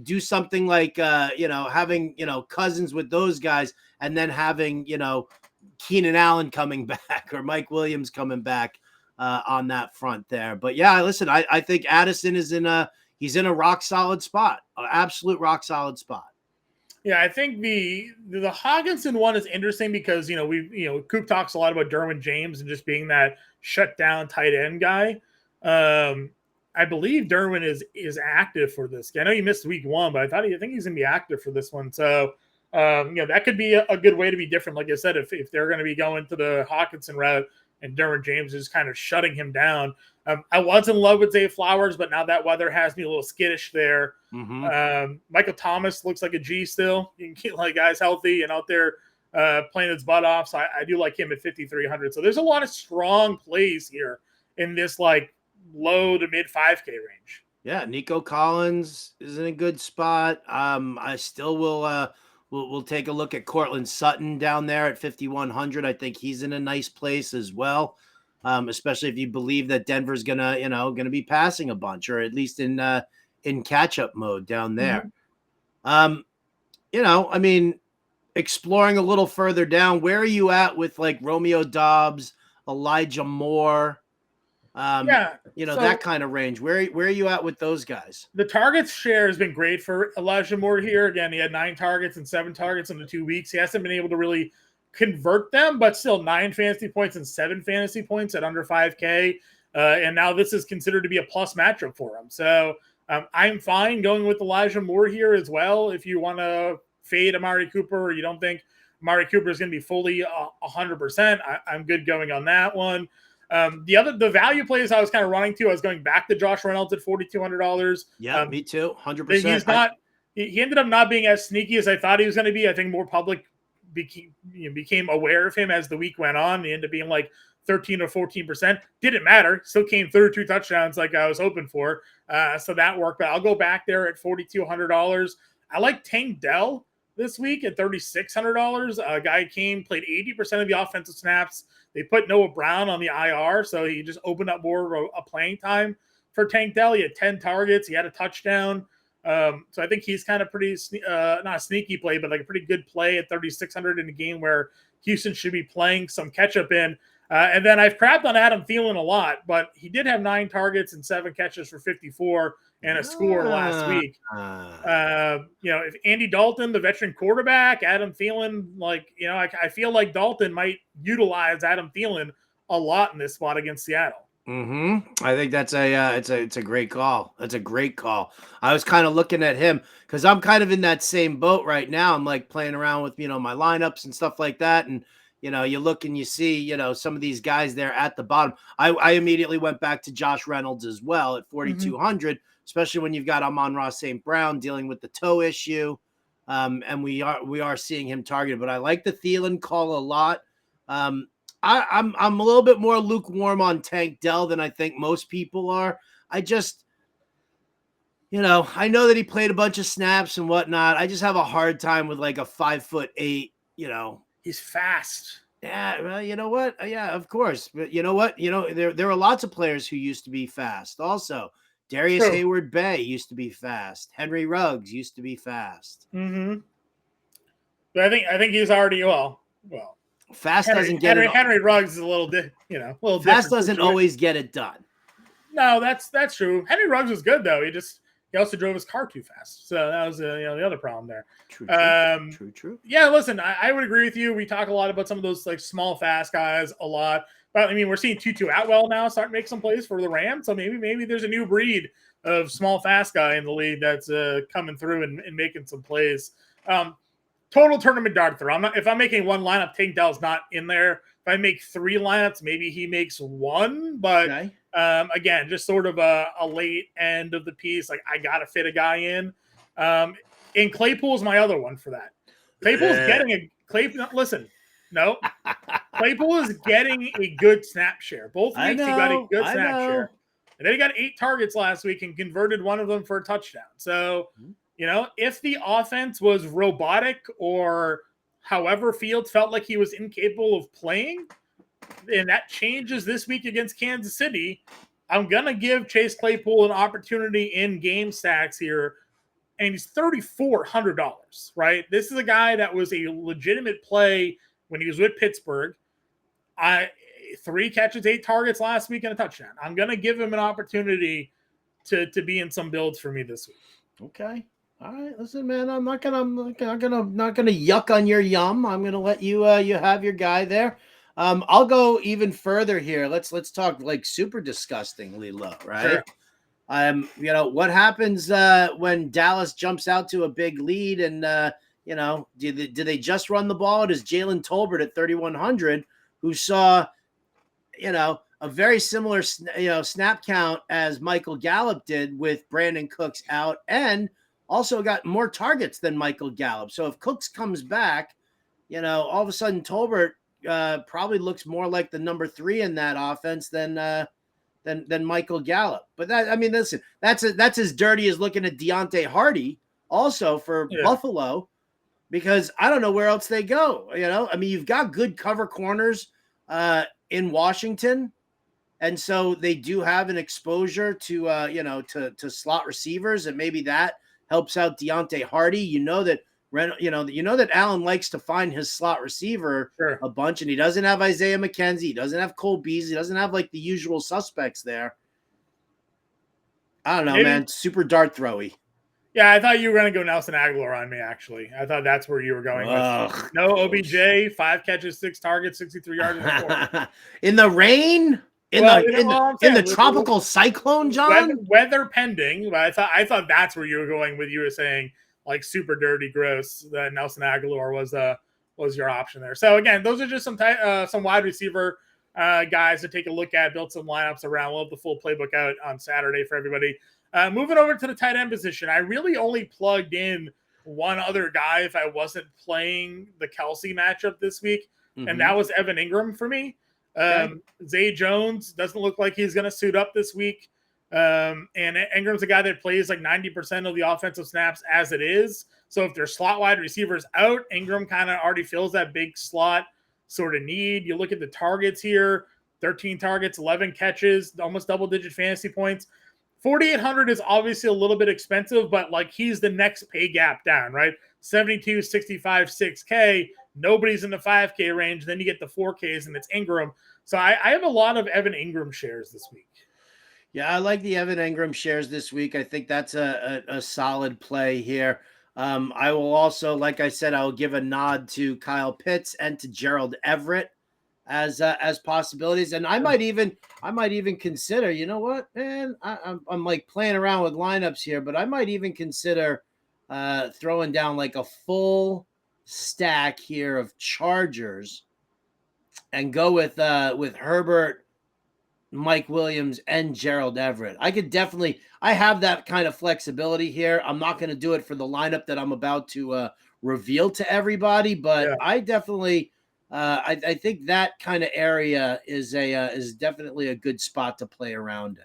do something like, having, Cousins with those guys and then having, Keenan Allen coming back or Mike Williams coming back on that front there. But yeah, listen, I think Addison is he's in a rock solid spot, an absolute rock solid spot. Yeah, I think the Hawkinson one is interesting because, Coop talks a lot about Derwin James and just being that shutdown tight end guy. I believe Derwin is active for this. I know he missed week 1, but I think he's going to be active for this one. So, that could be a good way to be different. Like I said, if they're going to be going to the Hawkinson route and Derwin James is kind of shutting him down. I was in love with Zay Flowers, but now that weather has me a little skittish there. Michael Thomas looks like a G still. You can keep like guys healthy and out there playing his butt off. So I do like him at 5,300. So there's a lot of strong plays here in this like low to mid 5K range. Yeah, Nico Collins is in a good spot. I still will we'll take a look at Cortland Sutton down there at 5,100. I think he's in a nice place as well. Especially if you believe that Denver's gonna be passing a bunch, or at least in catch-up mode down there. I mean, exploring a little further down, where are you at with like Romeo Dobbs, Elijah Moore? That kind of range. Where are you at with those guys? The targets share has been great for Elijah Moore here. Again, he had 9 targets and 7 targets in the 2 weeks. He hasn't been able to really convert them, but still 9 fantasy points and 7 fantasy points at under 5K. And now this is considered to be a plus matchup for him. So I'm fine going with Elijah Moore here as well. If you want to fade Amari Cooper, or you don't think Amari Cooper is going to be fully 100%, I'm good going on that one. The value plays I was kind of running to, I was going back to Josh Reynolds at $4,200. Yeah, me too. 100%. He ended up not being as sneaky as I thought he was going to be. I think more public became aware of him as the week went on. He ended up being like 13 or 14%. Didn't matter. Still came through 2 touchdowns like I was hoping for. So that worked. But I'll go back there at $4,200. I like Tank Dell this week at $3,600. A guy played 80% of the offensive snaps. They put Noah Brown on the IR, so he just opened up more of a playing time for Tank Dell. He had 10 targets. He had a touchdown. So I think he's kind of pretty, not a sneaky play, but like a pretty good play at 3,600 in a game where Houston should be playing some catch up in. And then I've crapped on Adam Thielen a lot, but he did have 9 targets and 7 catches for 54 and a score last week. If Andy Dalton, the veteran quarterback, Adam Thielen, I feel like Dalton might utilize Adam Thielen a lot in this spot against Seattle. I think that's it's a great call. That's a great call. I was kind of looking at him because I'm kind of in that same boat right now. I'm like playing around with, my lineups and stuff like that. And, you look and you see, some of these guys there at the bottom. I immediately went back to Josh Reynolds as well at 4,200, especially when you've got Amon-Ra St. Brown dealing with the toe issue. And we are seeing him targeted, but I like the Thielen call a lot. I'm a little bit more lukewarm on Tank Dell than I think most people are. I just, I know that he played a bunch of snaps and whatnot. I just have a hard time with like a 5'8", He's fast. Yeah, well, you know what? Yeah, of course. But you know what? There are lots of players who used to be fast. Also, Darius Hayward Bay used to be fast. Henry Ruggs used to be fast. But I think he's already well. Fast doesn't get it. Henry Ruggs is a little fast doesn't always get it done. No, that's true. Henry Ruggs was good though. He also drove his car too fast. So that was the other problem there. True. Yeah, listen, I would agree with you. We talk a lot about some of those like small fast guys a lot. But I mean, we're seeing Tutu Atwell now start to make some plays for the Rams. So maybe there's a new breed of small fast guy in the league that's coming through and making some plays. Total tournament dart throw. If I'm making one lineup, Tank Dell's not in there. If I make 3 lineups, maybe he makes 1. But again, just sort of a late end of the piece. Like I gotta fit a guy in. And Claypool's my other one for that. Claypool's getting Claypool is getting a good snap share. Both weeks he got a good snap share. And then he got 8 targets last week and converted one of them for a touchdown. So, if the offense was robotic or however Fields felt like he was incapable of playing, and that changes this week against Kansas City, I'm going to give Chase Claypool an opportunity in game stacks here. And he's $3,400, right? This is a guy that was a legitimate play when he was with Pittsburgh. 3 catches, 8 targets last week and a touchdown. I'm going to give him an opportunity to be in some builds for me this week. Okay. All right. Listen, man, I'm not gonna yuck on your yum. I'm gonna let you you have your guy there. I'll go even further here. Let's talk like super disgustingly low, right? Sure. What happens when Dallas jumps out to a big lead and do they just run the ball? Does Jalen Tolbert at 3,100, who saw, a very similar, snap count as Michael Gallup did with Brandon Cooks out, and also got more targets than Michael Gallup. So if Cooks comes back, all of a sudden Tolbert probably looks more like the number 3 in that offense than Michael Gallup. But listen, that's as dirty as looking at Deontay Hardy also for Buffalo, because I don't know where else they go. You've got good cover corners in Washington, and so they do have an exposure to to slot receivers, and maybe that helps out Deontay Hardy. That Allen likes to find his slot receiver a bunch, and he doesn't have Isaiah McKenzie, he doesn't have Cole Beasley, he doesn't have like the usual suspects there. I don't know, man. Super dart throwy. Yeah, I thought you were going to go Nelson Aguilar on me, actually. I thought that's where you were going. With. No OBJ, 5 catches, 6 targets, 63 yards. In the rain? In the tropical cyclone, John? Weather pending. But I thought that's where you were going with. You were saying like super dirty, gross. That Nelson Aguilar was your option there. So again, those are just some wide receiver guys to take a look at. Built some lineups around. We'll have the full playbook out on Saturday for everybody. Moving over to the tight end position, I really only plugged in one other guy if I wasn't playing the Kelsey matchup this week, and that was Evan Ingram for me. Zay Jones doesn't look like he's going to suit up this week. And Ingram's a guy that plays like 90% of the offensive snaps as it is. So if there's slot wide receivers out, Ingram kind of already fills that big slot sort of need. You look at the targets here, 13 targets, 11 catches, almost double-digit fantasy points. 4,800 is obviously a little bit expensive, but like he's the next pay gap down, right? 72, 65, 6K. Nobody's in the 5K range. Then you get the 4Ks, and it's Ingram. So I have a lot of Evan Ingram shares this week. Yeah, I like the Evan Ingram shares this week. I think that's a solid play here. I will also, like I said, I will give a nod to Kyle Pitts and to Gerald Everett as possibilities. And I might even consider, you know what, man, I'm like playing around with lineups here, but I might even consider throwing down like a full stack here of Chargers and go with Herbert, Mike Williams, and Gerald Everett. I have that kind of flexibility here. I'm not going to do it for the lineup that I'm about to reveal to everybody, but I definitely I think that kind of area is definitely a good spot to play around in.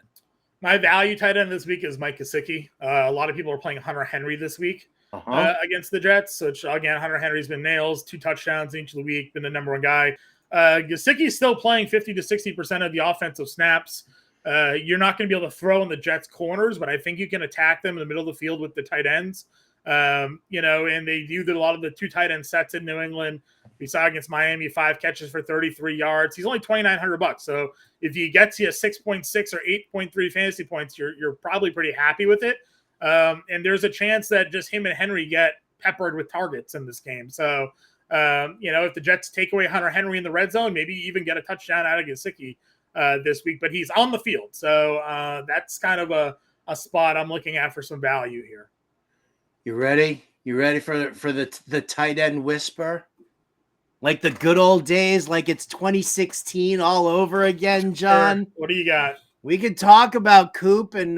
My value tight end this week is Mike Gesicki. A lot of people are playing Hunter Henry this week against the Jets. So again, Hunter Henry's been nails, 2 touchdowns each of the week, been the number 1 guy. Gesicki's still playing 50 to 60% of the offensive snaps. You're not going to be able to throw in the Jets corners, but I think you can attack them in the middle of the field with the tight ends. And they do a lot of the 2 tight end sets in New England. We saw against Miami 5 catches for 33 yards. He's only $2,900. So if he gets you a 6.6 or 8.3 fantasy points, you're probably pretty happy with it. And there's a chance that just him and Henry get peppered with targets in this game. So if the Jets take away Hunter Henry in the red zone, maybe even get a touchdown out of Gesicki this week, but he's on the field. So that's kind of a spot I'm looking at for some value here. You ready? You ready for the tight end whisper? Like the good old days, like it's 2016 all over again, John. Sure. What do you got? We could talk about Coop and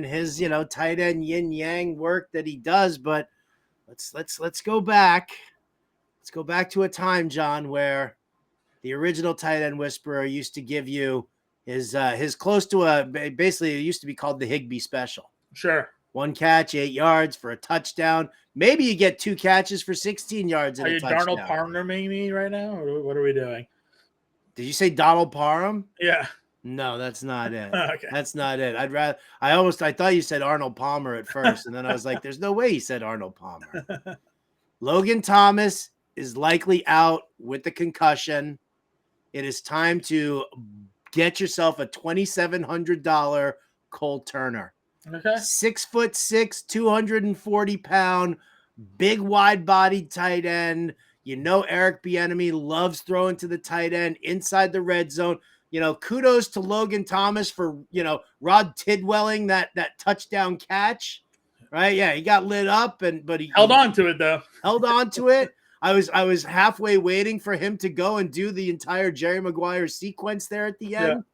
his tight end yin yang work that he does, but let's go back. Let's go back to a time, John, where the original tight end whisperer used to give you his close to basically it used to be called the Higbee special. Sure. 1 catch, 8 yards for a touchdown. Maybe you get 2 catches for 16 yards and a touchdown. Are you Darnold Parham me right now? Or what are we doing? Did you say Donald Parham? Yeah. No, that's not it. Okay. That's not it. I thought you said Arnold Palmer at first, and then I was like, there's no way he said Arnold Palmer. Logan Thomas is likely out with the concussion. It is time to get yourself a $2,700 Cole Turner. Okay. 6'6", 240-pound, big wide-bodied tight end. Eric Bieniemy loves throwing to the tight end inside the red zone. Kudos to Logan Thomas for Rod Tidwelling that touchdown catch. Right? Yeah, he got lit up, but he held on to it though. Held on to it. I was halfway waiting for him to go and do the entire Jerry Maguire sequence there at the end.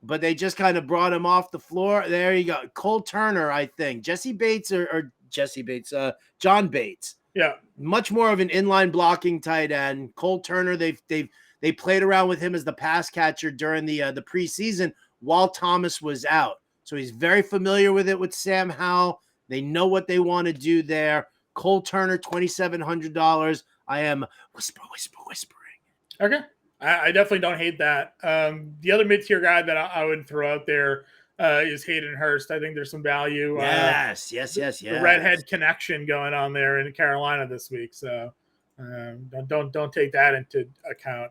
but they just kind of brought him off the floor. There you go. Cole Turner, I think. Jesse Bates or Jesse Bates, John Bates. Yeah. Much more of an inline blocking tight end. Cole Turner, they played around with him as the pass catcher during the preseason while Thomas was out. So he's very familiar with it with Sam Howell. They know what they want to do there. Cole Turner, $2,700. I am whispering. Okay. I definitely don't hate that. The other mid-tier guy that I would throw out there is Hayden Hurst. I think there's some value. Yes. The redhead connection going on there in Carolina this week. So don't take that into account.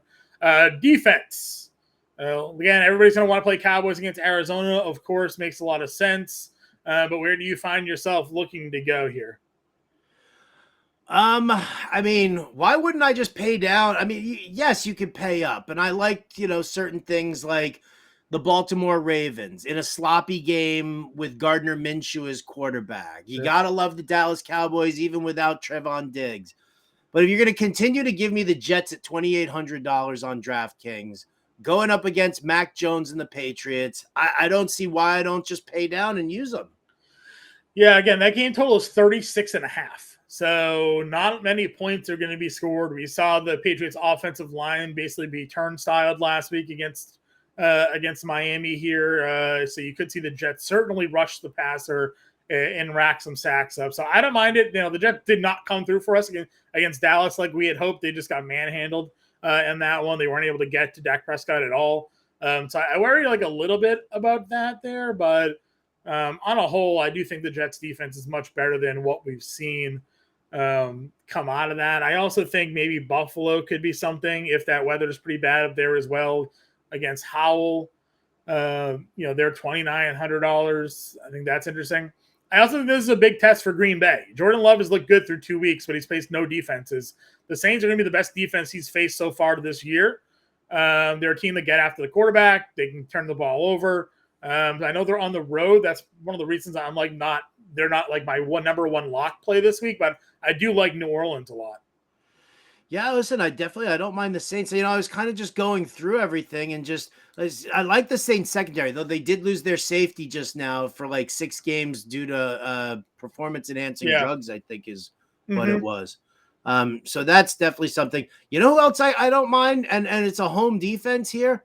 Defense. Again, everybody's going to want to play Cowboys against Arizona. Of course, makes a lot of sense. But where do you find yourself looking to go here? I mean, why wouldn't I just pay down? I mean, yes, you could pay up. And I like, certain things like the Baltimore Ravens in a sloppy game with Gardner Minshew as quarterback. You got to love the Dallas Cowboys even without Trevon Diggs. But if you're going to continue to give me the Jets at $2,800 on DraftKings, going up against Mac Jones and the Patriots, I don't see why I don't just pay down and use them. Yeah, again, that game total is 36.5. So not many points are going to be scored. We saw the Patriots offensive line basically be turnstiled last week against Miami here. So you could see the Jets certainly rush the passer and rack some sacks up. So I don't mind it. The Jets did not come through for us against Dallas like we had hoped. They just got manhandled in that one. They weren't able to get to Dak Prescott at all. So I worry like a little bit about that there. But on a whole, I do think the Jets defense is much better than what we've seen come out of that. I also think maybe Buffalo could be something if that weather is pretty bad up there as well against Howell. They're $2,900. I think that's interesting. I also think this is a big test for Green Bay. Jordan Love has looked good through 2 weeks, but he's faced no defenses. The Saints are going to be the best defense he's faced so far this year. They're a team that get after the quarterback. They can turn the ball over. I know they're on the road. That's one of the reasons I'm like they're not like my number one lock play this week, but I do like New Orleans a lot. Yeah, listen, I don't mind the Saints. I was kind of just going through everything and I like the Saints secondary, though they did lose their safety just now for like 6 games due to performance enhancing drugs, I think is what it was. So that's definitely something. You know who else I don't mind? And it's a home defense here.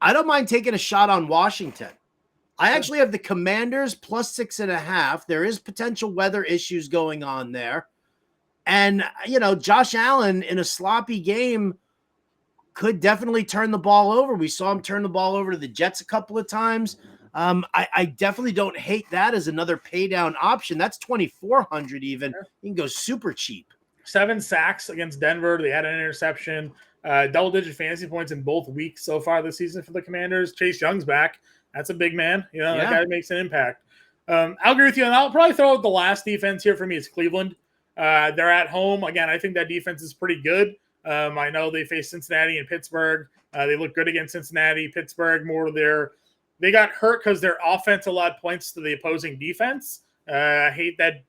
I don't mind taking a shot on Washington. I actually have the Commanders plus 6.5. There is potential weather issues going on there. And, Josh Allen in a sloppy game could definitely turn the ball over. We saw him turn the ball over to the Jets a couple of times. I definitely don't hate that as another pay down option. That's $2,400 even. You can go super cheap. 7 sacks against Denver. They had an interception. Double-digit fantasy points in both weeks so far this season for the Commanders. Chase Young's back. That's a big man. That guy makes an impact. I'll agree with you, and I'll probably throw out the last defense here for me is Cleveland. They're at home. Again, I think that defense is pretty good. I know they faced Cincinnati and Pittsburgh. They look good against Cincinnati. Pittsburgh, they got hurt because their offense allowed points to the opposing defense. I hate that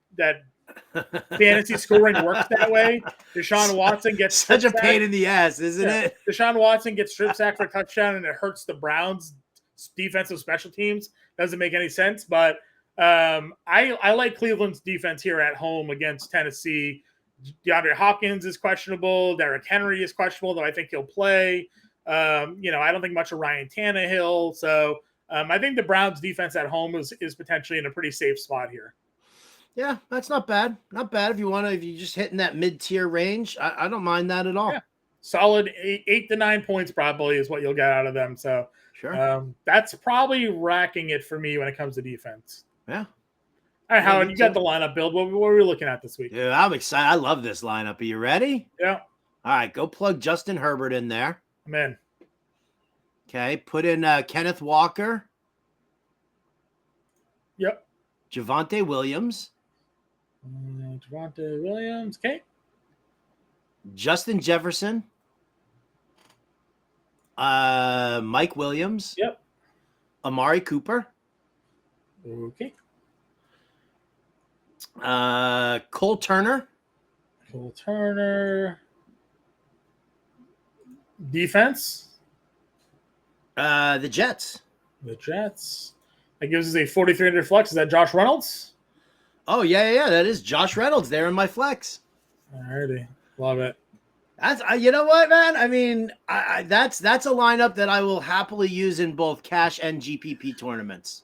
fantasy scoring works that way. Deshaun Watson gets such a pain in the ass, isn't it? Deshaun Watson gets strip sacked for a touchdown, and it hurts the Browns' defensive special teams. Doesn't make any sense, but I like Cleveland's defense here at home against Tennessee. DeAndre Hopkins is questionable. Derrick Henry is questionable, though I think he'll play. I don't think much of Ryan Tannehill. So I think the Browns defense at home is potentially in a pretty safe spot here. Yeah, that's not bad. Not bad if you're just hitting that mid-tier range. I don't mind that at all. Yeah. Solid 8 to 9 points probably is what you'll get out of them. So sure. That's probably racking it for me when it comes to defense. Yeah. All right, Howard, you got the lineup build. What are we looking at this week? Yeah, I'm excited. I love this lineup. Are you ready? Yeah. All right, go plug Justin Herbert in there. I'm in. Okay, put in Kenneth Walker. Yep. Javonte Williams. Okay. Justin Jefferson. Mike Williams. Yep. Amari Cooper. Okay. Cole Turner. Defense. The Jets. The Jets. That gives us a 4,300 flex. Is that Josh Reynolds? Oh, yeah. That is Josh Reynolds there in my flex. Alrighty. Love it. That's you know what, man? I mean, that's a lineup that I will happily use in both cash and GPP tournaments.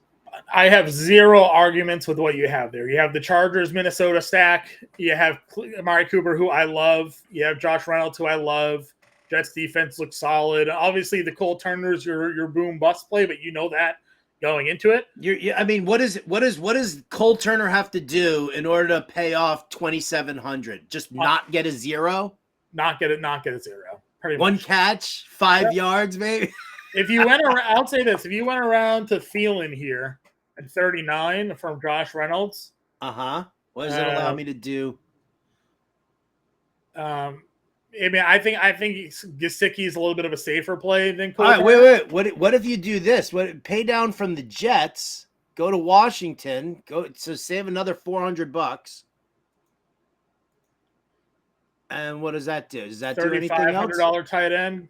I have zero arguments with what you have there. You have the Chargers, Minnesota stack. You have Amari Cooper, who I love. You have Josh Reynolds, who I love. Jets defense looks solid. Obviously, the Cole Turner's your boom bust play, but you know that going into it. I mean, what does Cole Turner have to do in order to pay off 2,700? Just not get a zero? Not get a zero. Pretty One much. catch, 5 yards, maybe. If you went around, I'll say this: if you went around to Thielen here at 39 from Josh Reynolds, what does it allow me to do? I mean, I think Gesicki is a little bit of a safer play than Cole. All right, wait. What if you do this? Pay down from the Jets, go to Washington, save another $400. And what does that do? Does that do anything else? $3,500 tight end.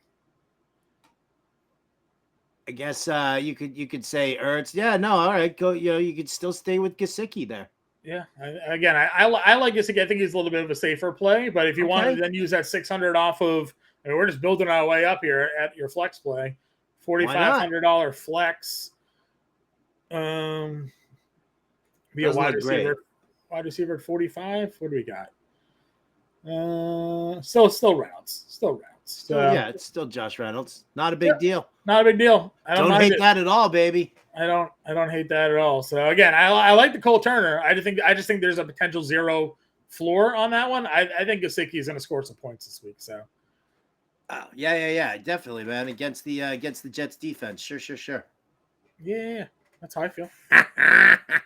I guess you could say Ertz. Yeah, no, all right, go. You could still stay with Gesicki there. Yeah, I like Gesicki. I think he's a little bit of a safer play, but if you want to then use that 600 off of, we're just building our way up here at your flex play, $4,500 flex. Be a wide receiver. Wide receiver at 45. What do we got? Still Reynolds. Yeah, it's still Josh Reynolds. Not a big deal. Not a big deal. I don't hate that at all, baby. I don't hate that at all. So again, I like the Cole Turner. I just think there's a potential zero floor on that one. I think Gesicki is going to score some points this week. So. Yeah, definitely, man. Against the Jets defense, sure. Yeah, that's how I feel.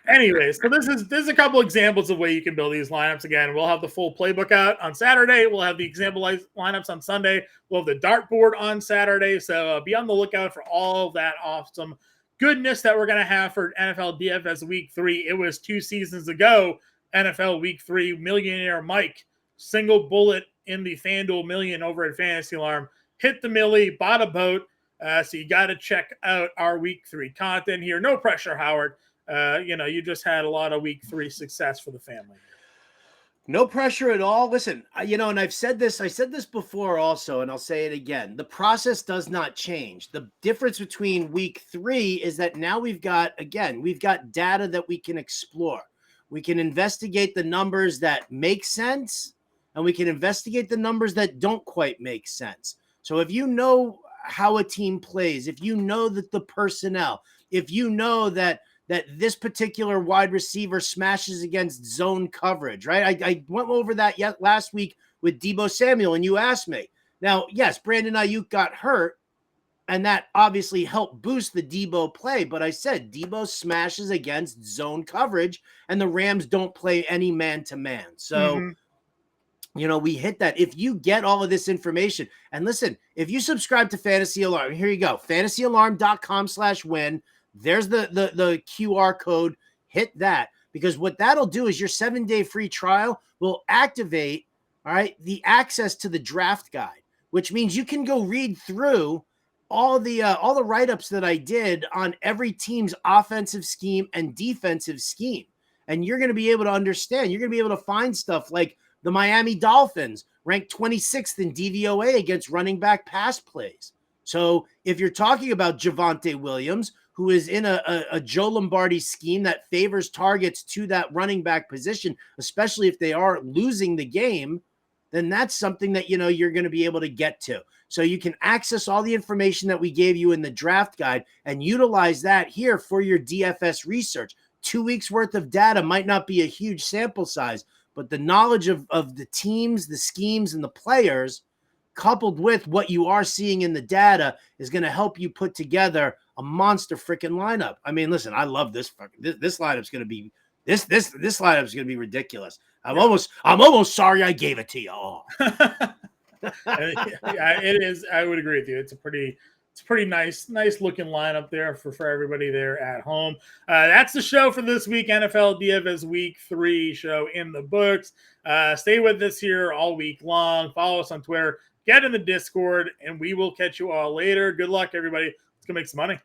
Anyways, so this is a couple examples of way you can build these lineups. Again, we'll have the full playbook out on Saturday. We'll have the example lineups on Sunday. We'll have the dartboard on Saturday. So be on the lookout for all of that awesome goodness that we're going to have for NFL DFS Week 3. It was 2 seasons ago, NFL Week 3, Millionaire Mike, single bullet in the FanDuel Million over at Fantasy Alarm. Hit the millie, bought a boat. So you got to check out our Week 3 content here. No pressure, Howard. You just had a lot of Week 3 success for the family. No pressure at all. Listen, and I said this before also, and I'll say it again. The process does not change. The difference between Week 3 is that now we've got data that we can explore. We can investigate the numbers that make sense, and we can investigate the numbers that don't quite make sense. So if you know how a team plays, if you know that the personnel, if you know that this particular wide receiver smashes against zone coverage, right? I went over that last week with Deebo Samuel, and you asked me. Now, yes, Brandon Ayuk got hurt, and that obviously helped boost the Deebo play, but I said Deebo smashes against zone coverage, and the Rams don't play any man-to-man. So, we hit that. If you get all of this information, and listen, if you subscribe to Fantasy Alarm, here you go, fantasyalarm.com/win. There's the QR code. Hit that, because what that'll do is your 7-day free trial will activate, all right, the access to the draft guide, which means you can go read through all the write-ups that I did on every team's offensive scheme and defensive scheme. And you're going to be able to understand. You're going to be able to find stuff like the Miami Dolphins ranked 26th in DVOA against running back pass plays. So if you're talking about Javonte Williams, who is in a Joe Lombardi scheme that favors targets to that running back position, especially if they are losing the game, then that's something that, you're going to be able to get to. So you can access all the information that we gave you in the draft guide and utilize that here for your DFS research. 2 weeks worth of data might not be a huge sample size, but the knowledge of the teams, the schemes, and the players, coupled with what you are seeing in the data, is going to help you put together a monster freaking lineup. I mean, listen, I love this. This lineup's going to be this lineup's going to be ridiculous. I'm almost sorry I gave it to you all. Yeah, it is. I would agree with you. It's a pretty nice looking lineup there for everybody there at home. That's the show for this week. NFL DFS Week 3 show in the books. Stay with us here all week long. Follow us on Twitter. Get in the Discord, and we will catch you all later. Good luck, everybody. Let's go make some money.